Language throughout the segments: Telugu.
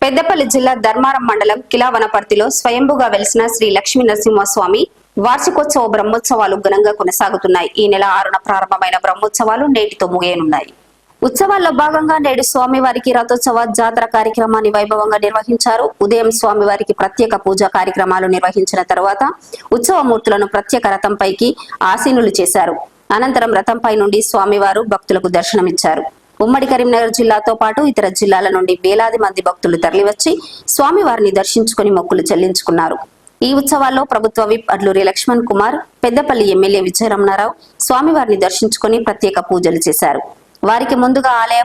పెద్దపల్లి జిల్లా ధర్మారం మండలం కిలావనపర్తిలో స్వయంభుగా వెలిసిన శ్రీ లక్ష్మీ నరసింహస్వామి వార్షికోత్సవ బ్రహ్మోత్సవాలు ఘనంగా కొనసాగుతున్నాయి. ఈ నెల 6న ప్రారంభమైన బ్రహ్మోత్సవాలు నేటితో ముగియనున్నాయి. ఉత్సవాల్లో భాగంగా నేడు స్వామివారికి రథోత్సవ జాతర కార్యక్రమాన్ని వైభవంగా నిర్వహించారు. ఉదయం స్వామివారికి ప్రత్యేక పూజా కార్యక్రమాలు నిర్వహించిన తర్వాత ఉత్సవమూర్తులను ప్రత్యేక రథంపైకి ఆసీనులు చేశారు. అనంతరం రథంపై నుండి స్వామివారు భక్తులకు దర్శనమిచ్చారు. ఉమ్మడి కరీంనగర్ జిల్లాతో పాటు ఇతర జిల్లాల నుండి వేలాది మంది భక్తులు తరలివచ్చి స్వామివారిని దర్శించుకుని మొక్కులు చెల్లించుకున్నారు. ఈ ఉత్సవాల్లో ప్రభుత్వ విప్ అడ్లూరి లక్ష్మణ్ కుమార్, పెద్దపల్లి ఎమ్మెల్యే విజయరమణారావు స్వామివారిని దర్శించుకుని ప్రత్యేక పూజలు చేశారు. వారికి ముందుగా ఆలయ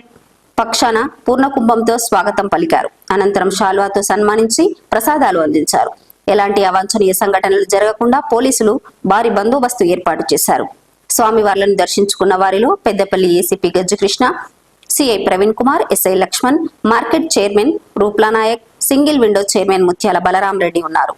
పక్షాన పూర్ణకుంభంతో స్వాగతం పలికారు. అనంతరం శాల్వాతో సన్మానించి ప్రసాదాలు అందించారు. ఎలాంటి అవాంఛనీయ సంఘటనలు జరగకుండా పోలీసులు భారీ బందోబస్తు ఏర్పాటు చేశారు. స్వామివార్లను దర్శించుకున్న వారిలో Peddapalli ACP Gajjakrishna, CI Praveen Kumar, SI Laxman, market chairman Roopla Nayak, single window chairman Muthyala Balaram Reddy ఉన్నారు.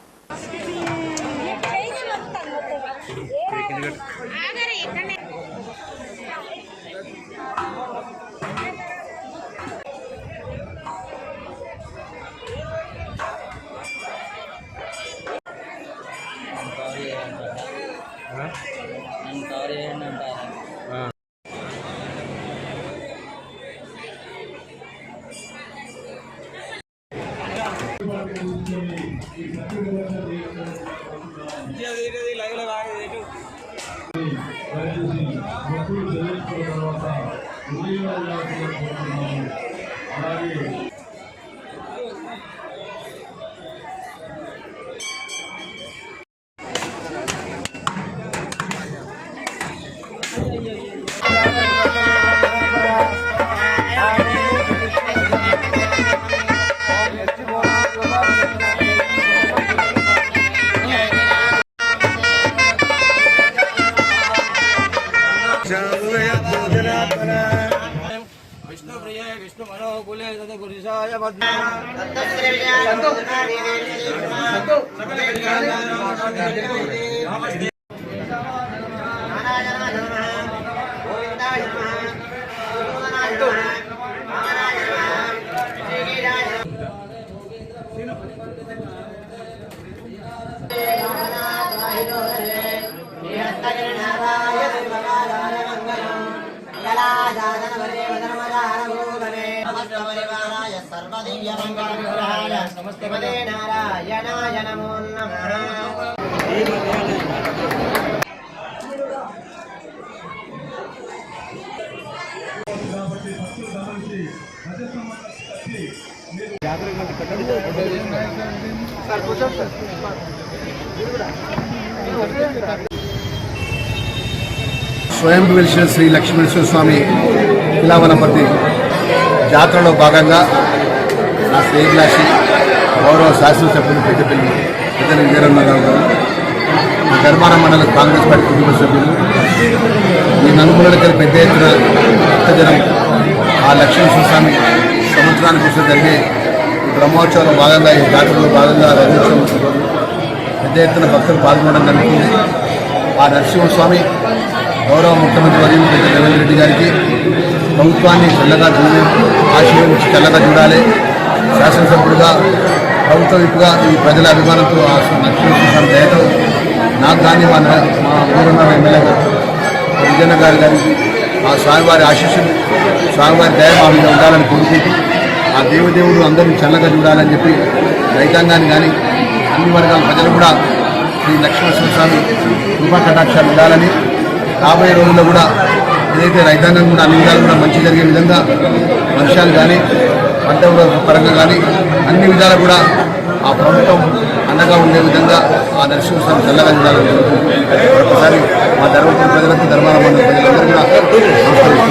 विष्णु मनोकुले गुरुसाय नमस्ते नारायणाय नमो नमः। స్వయం వెలిసిన శ్రీ లక్ష్మీనరసింహ స్వామి కిలావనపర్తి జాతరలో భాగంగా నా శ్రేయభిలాషి గౌరవ శాసనసభ్యులు పెద్దపల్లి విజయరమణారావు గారు, ధర్మారం మండల కాంగ్రెస్ పార్టీ కుటుంబ సభ్యులు, ఈ నలుమూలకి పెద్ద ఎత్తున భక్తజనం ఆ లక్ష్మీనరసింహ స్వామి సంవత్సరానికి కోసం జరిగే బ్రహ్మోత్సవంలో భాగంగా ఈ జాతరలో భాగంగా రథోత్సవం పెద్ద ఎత్తున భక్తులు పాల్గొనడం జరుగుతుంది. ఆ నరసింహస్వామి గౌరవ ముఖ్యమంత్రి వర్యులు పెద్ద రేవంత్ రెడ్డి గారికి ప్రభుత్వాన్ని చల్లగా ఆశీర్వదించి చల్లగా చూడాలి. శాసనసభ్యుడిగా ప్రభుత్వ విప్పుగా ఈ ప్రజల అభిమానంతో లక్ష్మీనరసింహ దయతో నాకు కానీ మా ఊరున్న ఎమ్మెల్యే విజయన్న గారికి ఆ స్వామివారి ఆశీస్సులు, స్వామివారి దయ మా మీద ఉండాలని కోరుకుంటూ ఆ దేవదేవుడు అందరినీ చల్లగా చూడాలని చెప్పి రైతాంగాన్ని కానీ అన్ని వర్గాల ప్రజలు కూడా శ్రీ లక్ష్మీనరసింహ స్వామి కృపా కటాక్షాలు ఉండాలని, రాబోయే రోజుల్లో కూడా ఏదైతే రైతాంగం కూడా అన్ని విధాలు కూడా మంచి జరిగే విధంగా వర్షాలు కానీ పంట పరంగా కానీ అన్ని విధాలు కూడా ఆ ప్రభుత్వం అండగా ఉండే విధంగా ఆ నరసింహస్వామి చల్లగా ఉండాలని ఒకసారి మా ధర్మపురం ప్రజలకు ధర్మాల మండల ప్రజలందరూ కూడా నమస్కరిస్తున్నాం.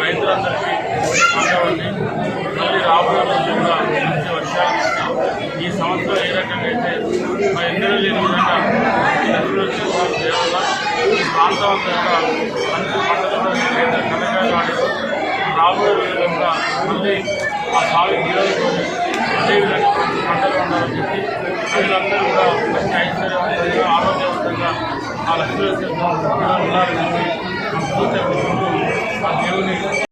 రైతులందరికీ మళ్ళీ రాబోయే రోజుల్లో మంచి వర్షాలు ఈ సంవత్సరం ఏ రకంగా అయితే మా ఎన్నడూ లేని విధంగా లక్ష్మీనరసింహ స్వామి దేవల్ల ప్రకాశవంతంగా మంచి పంటలు కనకాలు రాబోయే విధంగా మళ్ళీ ఆ సాగు గిరవుకొని అదేవిధంగా మంచి పంటలు ఉండాలని చెప్పి ప్రజలందరూ కూడా మంచి ఐశ్వర్యవంతంగా ఆరోగ్యవంతంగా ఆ లక్ష్మీ ఉండాలని చెప్పి పూర్తి ఆ దేవుని